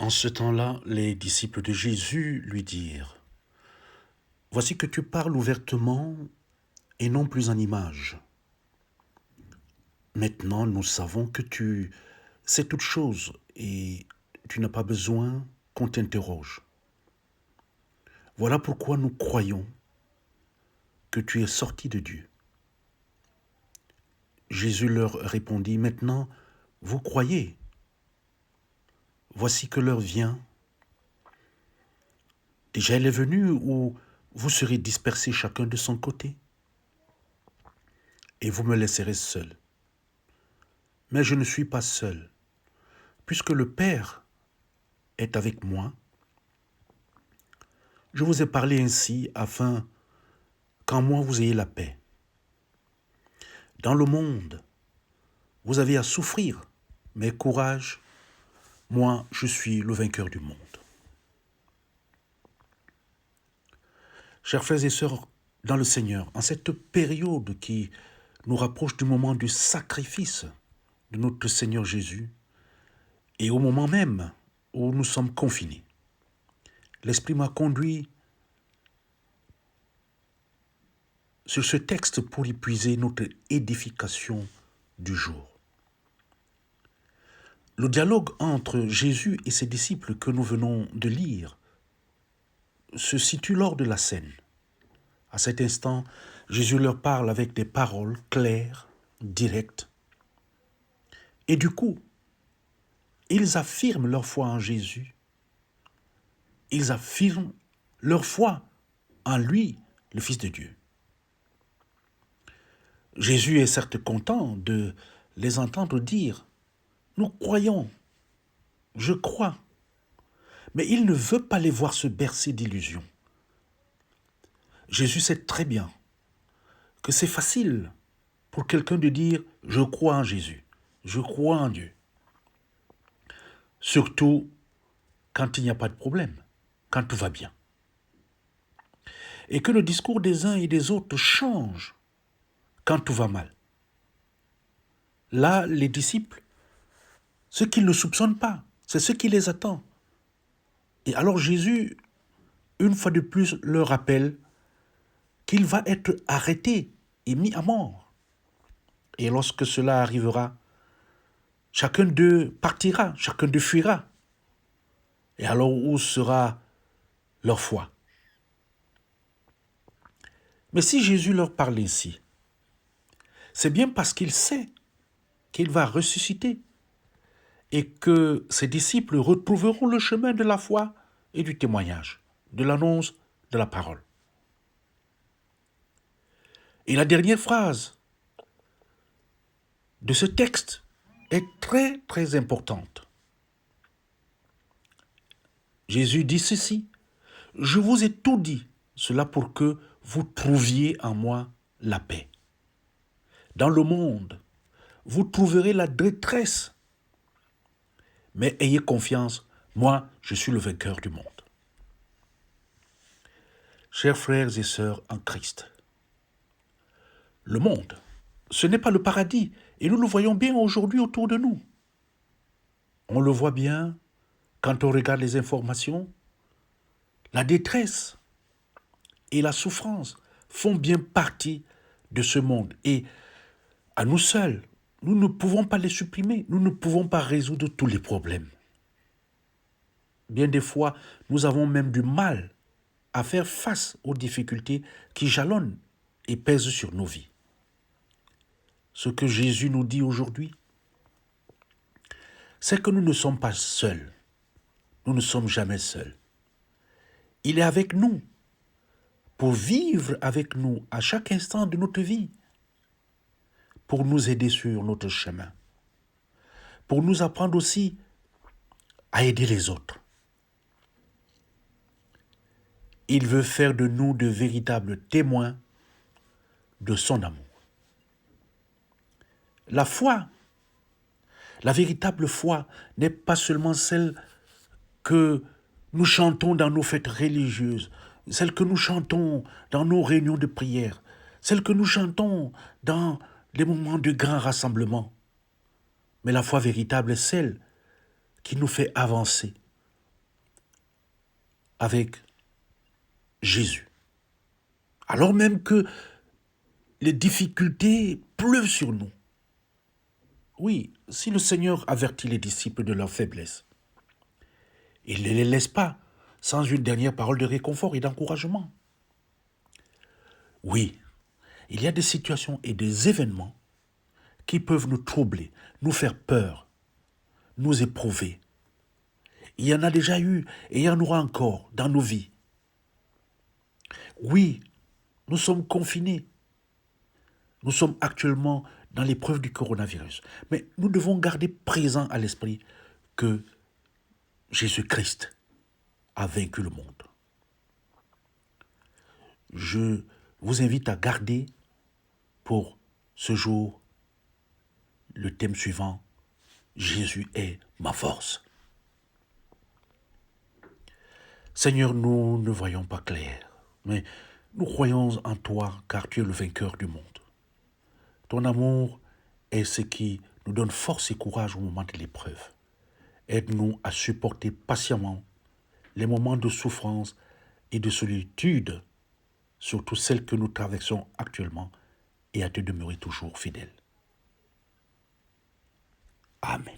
En ce temps-là, les disciples de Jésus lui dirent, « Voici que tu parles ouvertement et non plus en images. Maintenant, nous savons que tu sais toutes choses et tu n'as pas besoin qu'on t'interroge. Voilà pourquoi nous croyons que tu es sorti de Dieu. » Jésus leur répondit, « Maintenant, vous croyez. Voici que l'heure vient. Déjà elle est venue où vous serez dispersés chacun de son côté et vous me laisserez seul. Mais je ne suis pas seul, puisque le Père est avec moi. Je vous ai parlé ainsi afin qu'en moi vous ayez la paix. Dans le monde, vous avez à souffrir, mais courage, moi je suis le vainqueur du monde. » Chers frères et sœurs dans le Seigneur, en cette période qui nous rapproche du moment du sacrifice de notre Seigneur Jésus et au moment même où nous sommes confinés, l'Esprit m'a conduit sur ce texte pour y puiser notre édification du jour. Le dialogue entre Jésus et ses disciples que nous venons de lire se situe lors de la scène. À cet instant, Jésus leur parle avec des paroles claires, directes. Et du coup, ils affirment leur foi en Jésus. Ils affirment leur foi en lui, le Fils de Dieu. Jésus est certes content de les entendre dire « Nous croyons, je crois », mais il ne veut pas les voir se bercer d'illusions. Jésus sait très bien que c'est facile pour quelqu'un de dire « Je crois en Jésus, je crois en Dieu », surtout quand il n'y a pas de problème, quand tout va bien. Et que le discours des uns et des autres change quand tout va mal. Là, les disciples, ce qu'ils ne soupçonnent pas, c'est ce qui les attend. Et alors Jésus, une fois de plus, leur rappelle qu'il va être arrêté et mis à mort. Et lorsque cela arrivera, chacun d'eux partira, chacun d'eux fuira. Et alors où sera leur foi? Mais si Jésus leur parle ainsi, c'est bien parce qu'il sait qu'il va ressusciter et que ses disciples retrouveront le chemin de la foi et du témoignage, de l'annonce de la parole. Et la dernière phrase de ce texte est très, très importante. Jésus dit ceci, « Je vous ai tout dit, cela pour que vous trouviez en moi la paix. Dans le monde, vous trouverez la détresse, mais ayez confiance, moi, je suis le vainqueur du monde. » Chers frères et sœurs en Christ, le monde, ce n'est pas le paradis, et nous le voyons bien aujourd'hui autour de nous. On le voit bien quand on regarde les informations. La détresse et la souffrance font bien partie de ce monde. Et à nous seuls, nous ne pouvons pas les supprimer. Nous ne pouvons pas résoudre tous les problèmes. Bien des fois, nous avons même du mal à faire face aux difficultés qui jalonnent et pèsent sur nos vies. Ce que Jésus nous dit aujourd'hui, c'est que nous ne sommes pas seuls. Nous ne sommes jamais seuls. Il est avec nous pour vivre avec nous à chaque instant de notre vie, pour nous aider sur notre chemin, pour nous apprendre aussi à aider les autres. Il veut faire de nous de véritables témoins de son amour. La foi, la véritable foi, n'est pas seulement celle que nous chantons dans nos fêtes religieuses, celle que nous chantons dans nos réunions de prière, celle que nous chantons dans les moments de grand rassemblement. Mais la foi véritable est celle qui nous fait avancer avec Jésus. Alors même que les difficultés pleuvent sur nous. Oui, si le Seigneur avertit les disciples de leur faiblesse, il ne les laisse pas sans une dernière parole de réconfort et d'encouragement. Oui, il y a des situations et des événements qui peuvent nous troubler, nous faire peur, nous éprouver. Il y en a déjà eu et il y en aura encore dans nos vies. Oui, nous sommes confinés. Nous sommes actuellement dans l'épreuve du coronavirus. Mais nous devons garder présent à l'esprit que Jésus-Christ a vaincu le monde. Je vous invite à garder pour ce jour le thème suivant: Jésus est ma force. Seigneur, nous ne voyons pas clair, mais nous croyons en toi car tu es le vainqueur du monde. Ton amour est ce qui nous donne force et courage au moment de l'épreuve. Aide-nous à supporter patiemment les moments de souffrance et de solitude, surtout celles que nous traversons actuellement, et à te demeurer toujours fidèle. Amen.